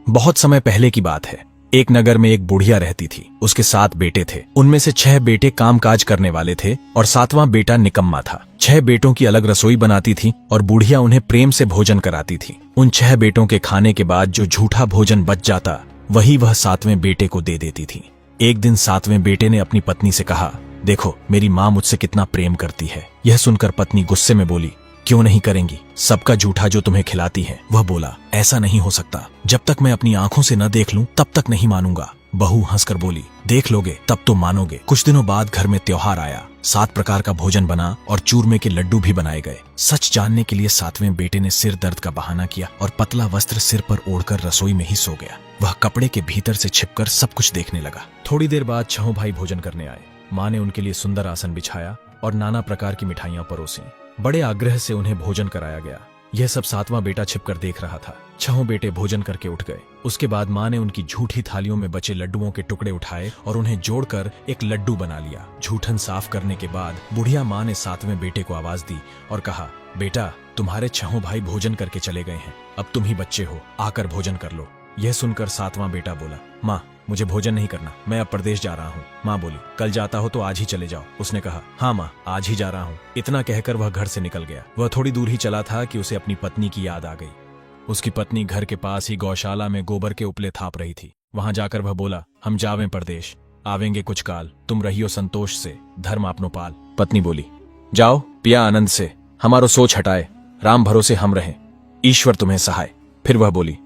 बहुत समय पहले की बात है। एक नगर में एक बुढ़िया रहती थी। उसके 7 बेटे थे। उनमें से 6 बेटे कामकाज करने वाले थे और 7वां बेटा निकम्मा था। 6 बेटों की अलग रसोई बनाती थी और बुढ़िया उन्हें प्रेम से भोजन कराती थी। उन 6 बेटों के खाने के बाद जो झूठा भोजन बच जाता वही वह 7वें बेटे को दे देती थी। एक दिन 7वें बेटे ने अपनी पत्नी से कहा, देखो मेरी माँ मुझसे कितना प्रेम करती है। यह सुनकर पत्नी गुस्से में बोली, क्यों नहीं करेंगी, सबका जूठा जो तुम्हें खिलाती है। वह बोला, ऐसा नहीं हो सकता, जब तक मैं अपनी आंखों से न देख लूं तब तक नहीं मानूंगा। बहू हंसकर बोली, देख लोगे तब तो मानोगे। कुछ दिनों बाद घर में त्योहार आया। 7 प्रकार का भोजन बना और चूरमे के लड्डू भी बनाए गए। सच जानने के लिए 7वें बेटे ने सिर दर्द का बहाना किया और पतला वस्त्र सिर पर ओढ़कर रसोई में ही सो गया। वह कपड़े के भीतर से छिपकर सब कुछ देखने लगा। थोड़ी देर बाद 6 भाई भोजन करने आए। माँ ने उनके लिए सुंदर आसन बिछाया और नाना प्रकार की मिठाइयां परोसी। बड़े आग्रह से उन्हें भोजन कराया गया। यह सब 7वां बेटा छिपकर देख रहा था। 6 बेटे भोजन करके उठ गए। उसके बाद माँ ने उनकी झूठी थालियों में बचे लड्डुओं के टुकड़े उठाए और उन्हें जोड़कर एक लड्डू बना लिया। झूठन साफ करने के बाद बुढ़िया माँ ने 7वें बेटे को आवाज दी और कहा, बेटा तुम्हारे 6 भाई भोजन करके चले गए हैं, अब तुम ही बच्चे हो, आकर भोजन कर लो। यह सुनकर 7वां बेटा बोला, माँ मुझे भोजन नहीं करना, मैं अब प्रदेश जा रहा हूँ। माँ बोली, कल जाता हो तो आज ही चले जाओ। उसने कहा, हाँ माँ आज ही जा रहा हूँ। इतना कहकर वह घर से निकल गया। वह थोड़ी दूर ही चला था कि उसे अपनी पत्नी की याद आ गई। उसकी पत्नी घर के पास ही गौशाला में गोबर के उपले थाप रही थी। वहां जाकर वह बोला, हम जावें परदेश, आवेंगे कुछ काल, तुम रहियो संतोष से, धर्म आपनो पाल। पत्नी बोली, जाओ पिया आनंद से, हमारो सोच हटाए, राम भरोसे हम रहें, ईश्वर तुम्हें सहाय। फिर वह बोली,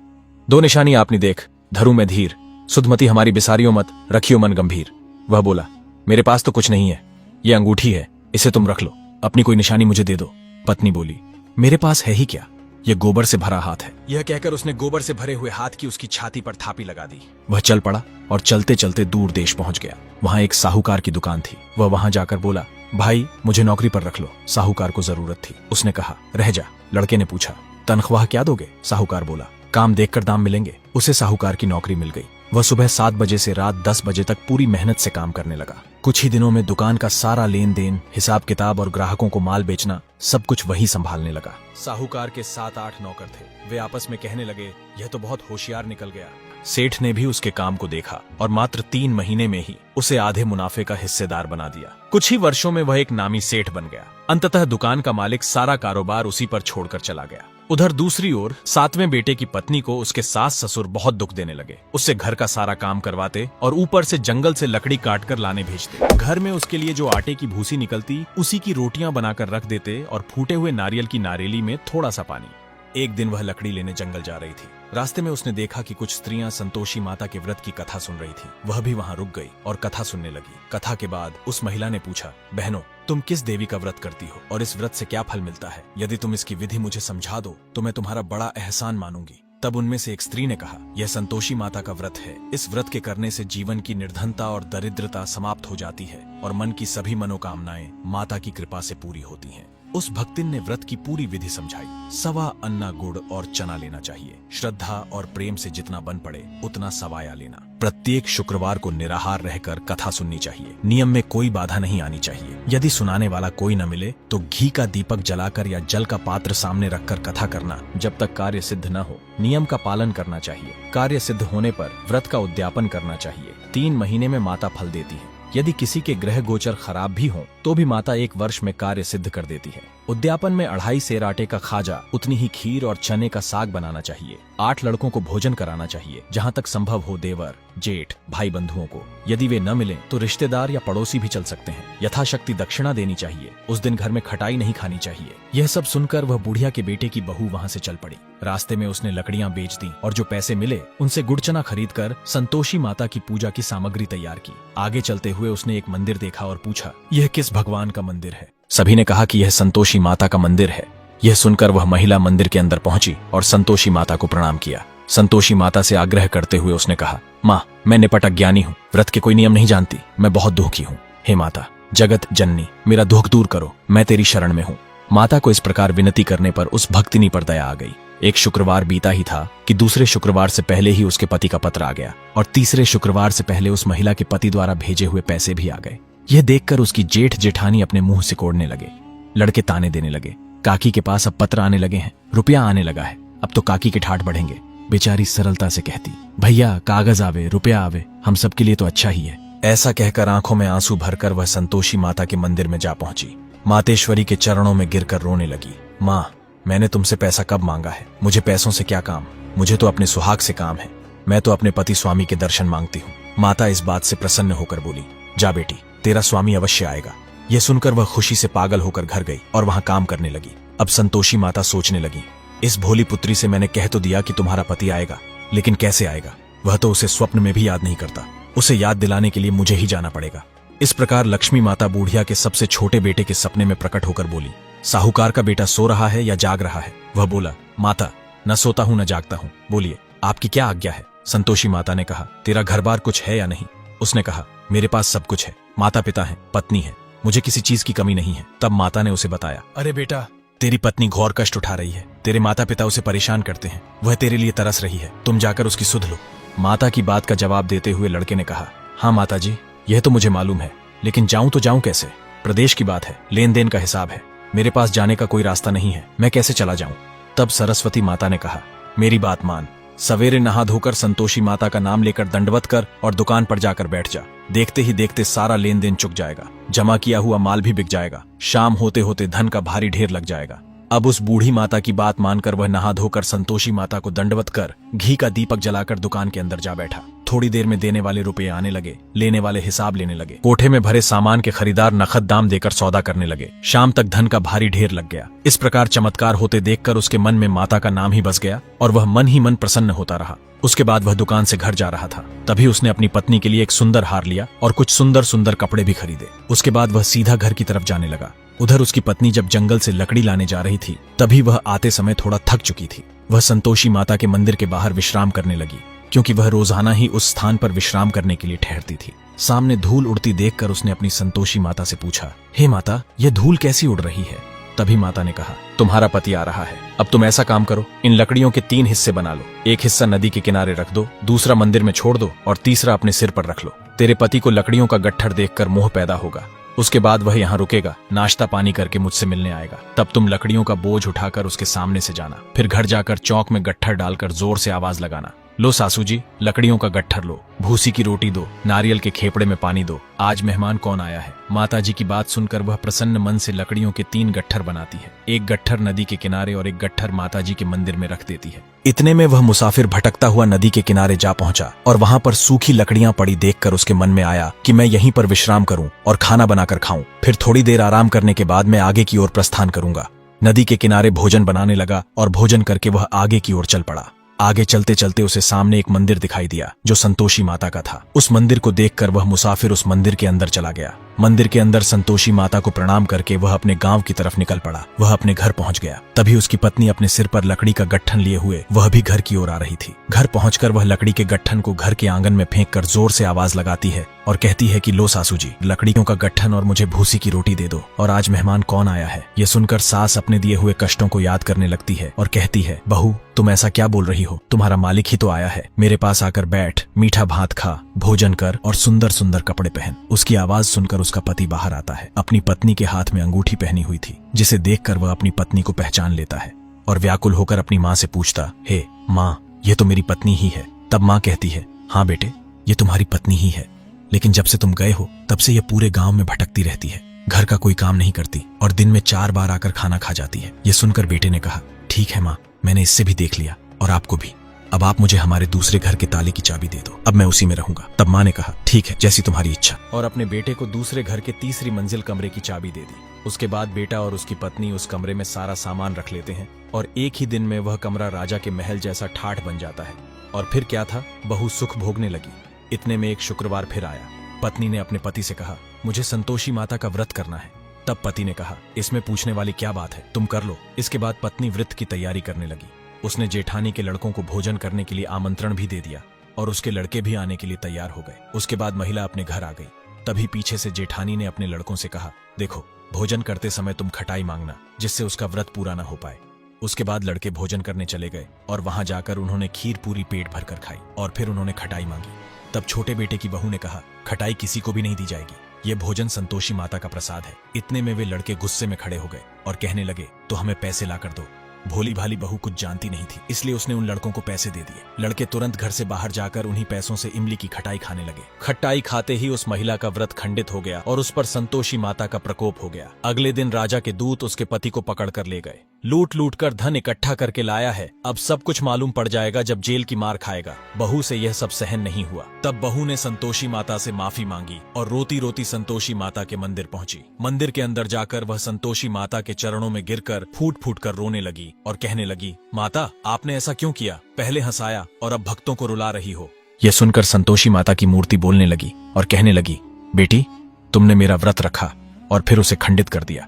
2 निशानी आपनी देख, धरू में धीर, सुधमती हमारी बिसारियो मत, रखियो मन गंभीर। वह बोला, मेरे पास तो कुछ नहीं है, ये अंगूठी है, इसे तुम रख लो, अपनी कोई निशानी मुझे दे दो। पत्नी बोली, मेरे पास है ही क्या, यह गोबर से भरा हाथ है। यह कहकर उसने गोबर से भरे हुए हाथ की उसकी छाती पर थापी लगा दी। वह चल पड़ा और चलते चलते दूर देश पहुंच गया। वहां एक साहूकार की दुकान थी। वह वहां जाकर बोला, भाई मुझे नौकरी पर रख लो। साहूकार को जरूरत थी। उसने कहा, रह जा। लड़के ने पूछा, तनख्वाह क्या दोगे? साहूकार बोला, काम देखकर दाम मिलेंगे। उसे साहूकार की नौकरी मिल गई। वह सुबह 7 बजे से रात 10 बजे तक पूरी मेहनत से काम करने लगा। कुछ ही दिनों में दुकान का सारा लेन देन, हिसाब किताब और ग्राहकों को माल बेचना सब कुछ वही संभालने लगा। साहूकार के 7-8 नौकर थे। वे आपस में कहने लगे, यह तो बहुत होशियार निकल गया। सेठ ने भी उसके काम को देखा और मात्र 3 महीने में ही उसे आधे मुनाफे का हिस्सेदार बना दिया। कुछ ही वर्षों में वह एक नामी सेठ बन गया। अंततः दुकान का मालिक सारा कारोबार उसी पर छोड़कर चला गया। उधर दूसरी ओर 7वें बेटे की पत्नी को उसके सास ससुर बहुत दुख देने लगे। उससे घर का सारा काम करवाते और ऊपर से जंगल से लकड़ी काटकर लाने भेजते। घर में उसके लिए जो आटे की भूसी निकलती उसी की रोटियां बनाकर रख देते और फूटे हुए नारियल की नारेली में थोड़ा सा पानी। एक दिन वह लकड़ी लेने जंगल जा रही थी। रास्ते में उसने देखा कि कुछ स्त्रियां संतोषी माता के व्रत की कथा सुन रही थी। वह भी वहां रुक गई और कथा सुनने लगी। कथा के बाद उस महिला ने पूछा, बहनों तुम किस देवी का व्रत करती हो और इस व्रत से क्या फल मिलता है? यदि तुम इसकी विधि मुझे समझा दो तो मैं तुम्हारा बड़ा एहसान मानूंगी। तब उनमें से एक स्त्री ने कहा, यह संतोषी माता का व्रत है। इस व्रत के करने से जीवन की निर्धनता और दरिद्रता समाप्त हो जाती है और मन की सभी मनोकामनाएं माता की कृपा से पूरी होती हैं। उस भक्तिन ने व्रत की पूरी विधि समझाई। 1.25 अन्ना गुड़ और चना लेना चाहिए। श्रद्धा और प्रेम से जितना बन पड़े उतना सवाया लेना। प्रत्येक शुक्रवार को निराहार रहकर कथा सुननी चाहिए। नियम में कोई बाधा नहीं आनी चाहिए। यदि सुनाने वाला कोई न मिले तो घी का दीपक जलाकर या जल का पात्र सामने रखकर कथा करना जब तक कार्य सिद्ध न हो। नियम का पालन करना चाहिए। कार्य सिद्ध होने पर व्रत का उद्यापन करना चाहिए। 3 महीने में माता फल देती है। यदि किसी के ग्रह गोचर खराब भी हों तो भी माता 1 वर्ष में कार्य सिद्ध कर देती है। उद्यापन में 2.5 सेर आटे का खाजा, उतनी ही खीर और चने का साग बनाना चाहिए। 8 लड़कों को भोजन कराना चाहिए। जहाँ तक संभव हो देवर, जेठ, भाई बंधुओं को। यदि वे न मिले तो रिश्तेदार या पड़ोसी भी चल सकते हैं। यथाशक्ति दक्षिणा देनी चाहिए। उस दिन घर में खटाई नहीं खानी चाहिए। यह सब सुनकर वह बुढ़िया के बेटे की बहू वहाँ से चल पड़ी। रास्ते में उसने लकड़ियां बेच दी और जो पैसे मिले उनसे गुड़ चना खरीद कर संतोषी माता की पूजा की सामग्री तैयार की। आगे चलते हुए उसने एक मंदिर देखा और पूछा, यह किस भगवान का मंदिर है? सभी ने कहा कि यह संतोषी माता का मंदिर है। यह सुनकर वह महिला मंदिर के अंदर पहुंची और संतोषी माता को प्रणाम किया। संतोषी माता से आग्रह करते हुए उसने कहा, माँ मैं निपट अज्ञानी हूँ, व्रत के कोई नियम नहीं जानती, मैं बहुत दुखी हूँ। हे माता जगत जननी, मेरा दुख दूर करो, मैं तेरी शरण में हूँ। माता को इस प्रकार विनती करने पर उस भक्तिनी पर दया आ गई। एक शुक्रवार बीता ही था कि दूसरे शुक्रवार से पहले ही उसके पति का पत्र आ गया और तीसरे शुक्रवार से पहले उस महिला के पति द्वारा भेजे हुए पैसे भी आ गए। यह देखकर उसकी जेठ जेठानी अपने मुंह सिकोड़ने लगे। लड़के ताने देने लगे, काकी के पास अब पत्र आने लगे हैं, रुपया आने लगा है, अब तो काकी के ठाठ बढ़ेंगे। बेचारी सरलता से कहती, भैया कागज आवे रुपया आवे, हम सबके लिए तो अच्छा ही है। ऐसा कहकर आंखों में आंसू भरकर वह संतोषी माता के मंदिर में जा पहुंची। मातेश्वरी के चरणों में गिरकर रोने लगी। माँ, मैंने तुमसे पैसा कब मांगा है? मुझे पैसों से क्या काम, मुझे तो अपने सुहाग से काम है। मैं तो अपने पति स्वामी के दर्शन मांगती हूँ। माता इस बात से प्रसन्न होकर बोली, जा बेटी, तेरा स्वामी अवश्य आएगा। यह सुनकर वह खुशी से पागल होकर घर गई और वहां काम करने लगी। अब संतोषी माता सोचने लगी, इस भोली पुत्री से मैंने कह तो दिया कि तुम्हारा पति आएगा, लेकिन कैसे आएगा? वह तो उसे स्वप्न में भी याद नहीं करता। उसे याद दिलाने के लिए मुझे ही जाना पड़ेगा। इस प्रकार लक्ष्मी माता बूढ़िया के सबसे छोटे बेटे के सपने में प्रकट होकर बोली, साहूकार का बेटा सो रहा है या जाग रहा है? वह बोला, माता, न सोता हूं न जागता हूं, बोलिए आपकी क्या आज्ञा है? संतोषी माता ने कहा, तेरा घर बार कुछ है या नहीं? उसने कहा, मेरे पास सब कुछ है, माता पिता है, पत्नी है, मुझे किसी चीज की कमी नहीं है। तब माता ने उसे बताया, अरे बेटा, तेरी पत्नी घोर कष्ट उठा रही है, तेरे माता पिता उसे परेशान करते हैं, वह तेरे लिए तरस रही है, तुम जाकर उसकी सुध लो। माता की बात का जवाब देते हुए लड़के ने कहा, हाँ माता जी, यह तो मुझे मालूम है, लेकिन जाऊं तो जाऊं कैसे? प्रदेश की बात है, लेन देन का हिसाब है, मेरे पास जाने का कोई रास्ता नहीं है, मैं कैसे चला जाऊं? तब सरस्वती माता ने कहा, मेरी बात मान, सवेरे नहा धोकर संतोषी माता का नाम लेकर दंडवत कर और दुकान पर जाकर बैठ जा। देखते ही देखते सारा लेन देन चुक जाएगा, जमा किया हुआ माल भी बिक जाएगा, शाम होते होते धन का भारी ढेर लग जाएगा। अब उस बूढ़ी माता की बात मानकर वह नहा धोकर संतोषी माता को दंडवत कर घी का दीपक जलाकर दुकान के अंदर जा बैठा। थोड़ी देर में देने वाले रुपए आने लगे, लेने वाले हिसाब लेने लगे। कोठे में भरे सामान के खरीदार नकद दाम देकर सौदा करने लगे। शाम तक धन का भारी ढेर लग गया। इस प्रकार चमत्कार होते देखकर उसके मन में माता का नाम ही बस गया और वह मन ही मन प्रसन्न होता रहा। उसके बाद वह दुकान से घर जा रहा था, तभी उसने अपनी पत्नी के लिए एक सुंदर हार लिया और कुछ सुंदर सुंदर कपड़े भी खरीदे। उसके बाद वह सीधा घर की तरफ जाने लगा। उधर उसकी पत्नी जब जंगल से लकड़ी लाने जा रही थी, तभी वह आते समय थोड़ा थक चुकी थी। वह संतोषी माता के मंदिर के बाहर विश्राम करने लगी, क्योंकि वह रोजाना ही उस स्थान पर विश्राम करने के लिए ठहरती थी। सामने धूल उड़ती देखकर उसने अपनी संतोषी माता से पूछा, हे माता, यह धूल कैसी उड़ रही है? तभी माता ने कहा, तुम्हारा पति आ रहा है। अब तुम ऐसा काम करो, इन लकड़ियों के 3 हिस्से बना लो। एक हिस्सा नदी के किनारे रख दो, दूसरा मंदिर में छोड़ दो और तीसरा अपने सिर पर रख लो। तेरे पति को लकड़ियों का गट्ठर देखकर मोह पैदा होगा। उसके बाद वह यहाँ रुकेगा, नाश्ता पानी करके मुझसे मिलने आएगा। तब तुम लकड़ियों का बोझ उठाकर उसके सामने से जाना। फिर घर जाकर चौक में गट्ठर डालकर जोर से आवाज लगाना, लो सासू जी, लकड़ियों का गट्ठर लो, भूसी की रोटी दो, नारियल के खेपड़े में पानी दो, आज मेहमान कौन आया है। माता जी की बात सुनकर वह प्रसन्न मन से लकड़ियों के 3 गट्ठर बनाती है। एक गट्ठर नदी के किनारे और एक गट्ठर माता जी के मंदिर में रख देती है। इतने में वह मुसाफिर भटकता हुआ नदी के किनारे जा पहुंचा और वहां पर सूखी लकड़ियां पड़ी देखकर उसके मन में आया कि मैं यहीं पर विश्राम करूं और खाना बनाकर खाऊं। फिर थोड़ी देर आराम करने के बाद मैं आगे की ओर प्रस्थान करूंगा। नदी के किनारे भोजन बनाने लगा और भोजन करके वह आगे की ओर चल पड़ा। आगे चलते चलते उसे सामने एक मंदिर दिखाई दिया जो संतोषी माता का था। उस मंदिर को देखकर वह मुसाफिर उस मंदिर के अंदर चला गया। मंदिर के अंदर संतोषी माता को प्रणाम करके वह अपने गांव की तरफ निकल पड़ा। वह अपने घर पहुंच गया। तभी उसकी पत्नी अपने सिर पर लकड़ी का गट्ठन लिए हुए वह भी घर की ओर आ रही थी। घर पहुंचकर वह लकड़ी के गट्ठन को घर के आंगन में फेंक कर जोर से आवाज लगाती है और कहती है कि लो सासू जी, लकड़ियों का गट्ठन और मुझे भूसी की रोटी दे दो, और आज मेहमान कौन आया है। यह सुनकर सास अपने दिए हुए कष्टों को याद करने लगती है और कहती है, बहू, तुम ऐसा क्या बोल रही हो? तुम्हारा मालिक ही तो आया है। मेरे पास आकर बैठ, मीठा भात खा, भोजन कर और सुंदर सुंदर कपड़े पहन। उसकी आवाज सुनकर उसका पति बाहर आता है। अपनी पत्नी के हाथ में अंगूठी पहनी हुई थी, जिसे देखकर वह अपनी पत्नी को पहचान लेता है और व्याकुल होकर अपनी माँ से पूछता, हे माँ, ये तो मेरी पत्नी ही है। तब माँ कहती है, हाँ बेटे, ये तुम्हारी पत्नी ही है, लेकिन जब से तुम गए हो तब से यह पूरे गांव में भटकती रहती है, घर का कोई काम नहीं करती और दिन में 4 बार आकर खाना खा जाती है। यह सुनकर बेटे ने कहा, ठीक है माँ, मैंने इससे भी देख लिया और आपको भी। अब आप मुझे हमारे दूसरे घर के ताले की चाबी दे दो, अब मैं उसी में रहूंगा। तब माँ ने कहा, ठीक है, जैसी तुम्हारी इच्छा, और अपने बेटे को दूसरे घर के 3री मंजिल कमरे की चाबी दे दी। उसके बाद बेटा और उसकी पत्नी उस कमरे में सारा सामान रख लेते हैं और एक ही दिन में वह कमरा राजा के महल जैसा ठाठ बन जाता है। और फिर क्या था, बहू सुख भोगने लगी। इतने में एक शुक्रवार फिर आया। पत्नी ने अपने पति से कहा, मुझे संतोषी माता का व्रत करना है। तब पति ने कहा, इसमें पूछने वाली क्या बात है, तुम कर लो। इसके बाद पत्नी व्रत की तैयारी करने लगी। उसने जेठानी के लड़कों को भोजन करने के लिए आमंत्रण भी दे दिया और उसके लड़के भी आने के लिए तैयार हो गए। उसके बाद महिला अपने घर आ गई। तभी पीछे से जेठानी ने अपने लड़कों से कहा, देखो, भोजन करते समय तुम खटाई मांगना, जिससे उसका व्रत पूरा न हो पाए। उसके बाद लड़के भोजन करने चले गए और वहां जाकर उन्होंने खीर पूरी पेट भर कर खाई और फिर उन्होंने खटाई मांगी। तब छोटे बेटे की बहू ने कहा, खटाई किसी को भी नहीं दी जाएगी, ये भोजन संतोषी माता का प्रसाद है। इतने में वे लड़के गुस्से में खड़े हो गए और कहने लगे, तो हमें पैसे ला कर दो। भोली भाली बहू कुछ जानती नहीं थी, इसलिए उसने उन लड़कों को पैसे दे दिए। लड़के तुरंत घर से बाहर जाकर उन्हीं पैसों से इमली की खटाई खाने लगे। खटाई खाते ही उस महिला का व्रत खंडित हो गया और उस पर संतोषी माता का प्रकोप हो गया। अगले दिन राजा के दूत उसके पति को पकड़ कर ले गए। लूट लूट कर धन इकट्ठा करके लाया है, अब सब कुछ मालूम पड़ जाएगा जब जेल की मार खाएगा। बहू से यह सब सहन नहीं हुआ। तब बहू ने संतोषी माता से माफी मांगी और रोती रोती संतोषी माता के मंदिर पहुंची। मंदिर के अंदर जाकर वह संतोषी माता के चरणों में गिरकर फूट फूट कर रोने लगी और कहने लगी, माता आपने ऐसा क्यों किया? पहले हंसाया और अब भक्तों को रुला रही हो। यह सुनकर संतोषी माता की मूर्ति बोलने लगी और कहने लगी, बेटी तुमने मेरा व्रत रखा और फिर उसे खंडित कर दिया।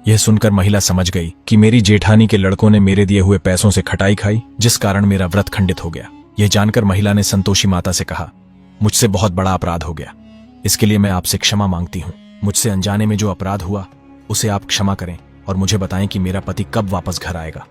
यह सुनकर महिला समझ गई कि मेरी जेठानी के लड़कों ने मेरे दिए हुए पैसों से खटाई खाई, जिस कारण मेरा व्रत खंडित हो गया। यह जानकर महिला ने संतोषी माता से कहा, मुझसे बहुत बड़ा अपराध हो गया, इसके लिए मैं आपसे क्षमा मांगती हूँ। मुझसे अनजाने में जो अपराध हुआ उसे आप क्षमा करें और मुझे बताएं कि मेरा पति कब वापस घर आएगा।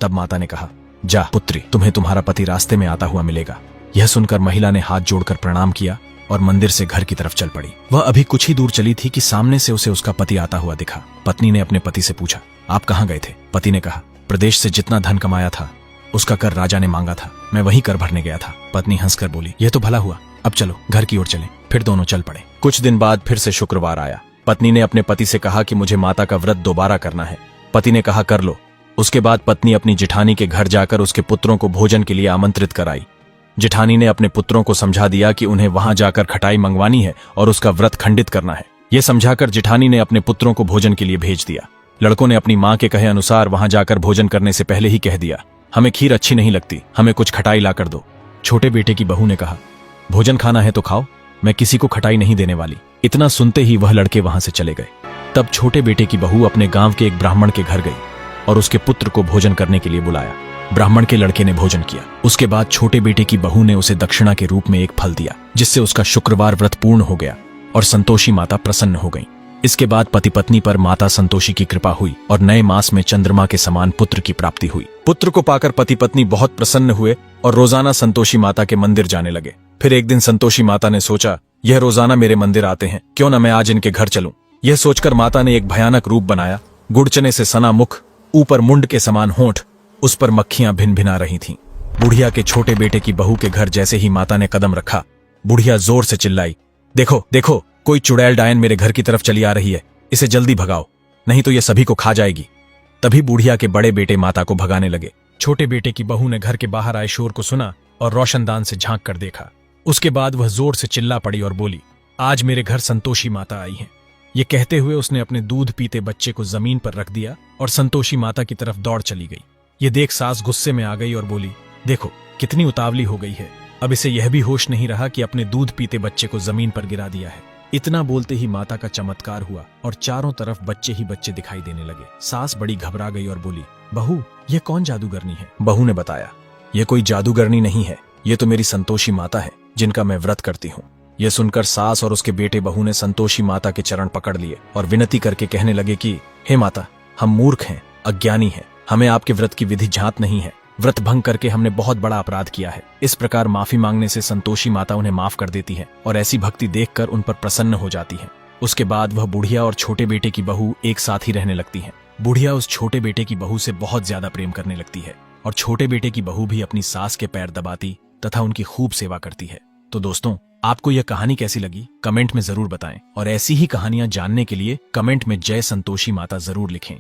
तब माता ने कहा, जा पुत्री, तुम्हें तुम्हारा पति रास्ते में आता हुआ मिलेगा। यह सुनकर महिला ने हाथ जोड़कर प्रणाम किया और मंदिर से घर की तरफ चल पड़ी। वह अभी कुछ ही दूर चली थी कि सामने से उसे उसका पति आता हुआ दिखा। पत्नी ने अपने पति से पूछा, आप कहाँ गए थे? पति ने कहा, प्रदेश से जितना धन कमाया था उसका कर राजा ने मांगा था, मैं वही कर भरने गया था। पत्नी हंसकर बोली, यह तो भला हुआ, अब चलो घर की ओर चलें। फिर दोनों चल पड़े। कुछ दिन बाद फिर से शुक्रवार आया। पत्नी ने अपने पति से कहा कि मुझे माता का व्रत दोबारा करना है। पति ने कहा, कर लो। उसके बाद पत्नी अपनी जेठानी के घर जाकर उसके पुत्रों को भोजन के लिए आमंत्रित कराई। जेठानी ने अपने पुत्रों को समझा दिया कि उन्हें वहां जाकर खटाई मंगवानी है और उसका व्रत खंडित करना है। यह समझाकर जेठानी ने अपने पुत्रों को भोजन के लिए भेज दिया। लड़कों ने अपनी मां के कहे अनुसार वहां जाकर भोजन करने से पहले ही कह दिया, हमें खीर अच्छी नहीं लगती, हमें कुछ खटाई ला कर दो। छोटे बेटे की बहू ने कहा, भोजन खाना है तो खाओ, मैं किसी को खटाई नहीं देने वाली। इतना सुनते ही वह लड़के वहां से चले गए। तब छोटे बेटे की बहू अपने गांव के एक ब्राह्मण के घर गई और उसके पुत्र को भोजन करने के लिए बुलाया। ब्राह्मण के लड़के ने भोजन किया। उसके बाद छोटे बेटे की बहू ने उसे दक्षिणा के रूप में एक फल दिया, जिससे उसका शुक्रवार व्रत पूर्ण हो गया और संतोषी माता प्रसन्न हो गई। इसके बाद पति पत्नी पर माता संतोषी की कृपा हुई और नए मास में चंद्रमा के समान पुत्र की प्राप्ति हुई। पुत्र को पाकर पति पत्नी बहुत प्रसन्न हुए और रोजाना संतोषी माता के मंदिर जाने लगे। फिर एक दिन संतोषी माता ने सोचा, यह रोजाना मेरे मंदिर आते हैं, क्यों न मैं आज इनके घर चलूं। यह सोचकर माता ने एक भयानक रूप बनाया। गुड़चने से सना मुख, ऊपर मुंड के समान होंठ, उस पर मक्खियां भिन भिना रही थीं। बुढ़िया के छोटे बेटे की बहू के घर जैसे ही माता ने कदम रखा, बुढ़िया जोर से चिल्लाई, देखो देखो, कोई चुड़ैल डायन मेरे घर की तरफ चली आ रही है, इसे जल्दी भगाओ, नहीं तो ये सभी को खा जाएगी। तभी बुढ़िया के बड़े बेटे माता को भगाने लगे। छोटे बेटे की बहू ने घर के बाहर आए शोर को सुना और रोशनदान से झांक कर देखा। उसके बाद वह जोर से चिल्ला पड़ी और बोली, आज मेरे घर संतोषी माता आई है। ये कहते हुए उसने अपने दूध पीते बच्चे को जमीन पर रख दिया और संतोषी माता की तरफ दौड़ चली गई। ये देख सास गुस्से में आ गई और बोली, देखो कितनी उतावली हो गई है, अब इसे यह भी होश नहीं रहा कि अपने दूध पीते बच्चे को जमीन पर गिरा दिया है। इतना बोलते ही माता का चमत्कार हुआ और चारों तरफ बच्चे ही बच्चे दिखाई देने लगे। सास बड़ी घबरा गई और बोली, बहू ये कौन जादूगरनी है? बहू ने बताया, ये कोई जादूगरनी नहीं है, ये तो मेरी संतोषी माता है जिनका मैं व्रत करती हूँ। यह सुनकर सास और उसके बेटे बहू ने संतोषी माता के चरण पकड़ लिए और विनती करके कहने लगे कि हे माता, हम मूर्ख हैं, अज्ञानी हैं, हमें आपके व्रत की विधि ज्ञात नहीं है। व्रत भंग करके हमने बहुत बड़ा अपराध किया है। इस प्रकार माफी मांगने से संतोषी माता उन्हें माफ कर देती है और ऐसी भक्ति देखकर उन पर प्रसन्न हो जाती है। उसके बाद वह बुढ़िया और छोटे बेटे की बहू एक साथ ही रहने लगती हैं। बुढ़िया उस छोटे बेटे की बहू से बहुत ज्यादा प्रेम करने लगती है और छोटे बेटे की बहू भी अपनी सास के पैर दबाती तथा उनकी खूब सेवा करती है। तो दोस्तों, आपको यह कहानी कैसी लगी कमेंट में जरूर बताएं और ऐसी ही कहानियां जानने के लिए कमेंट में जय संतोषी माता जरूर लिखें।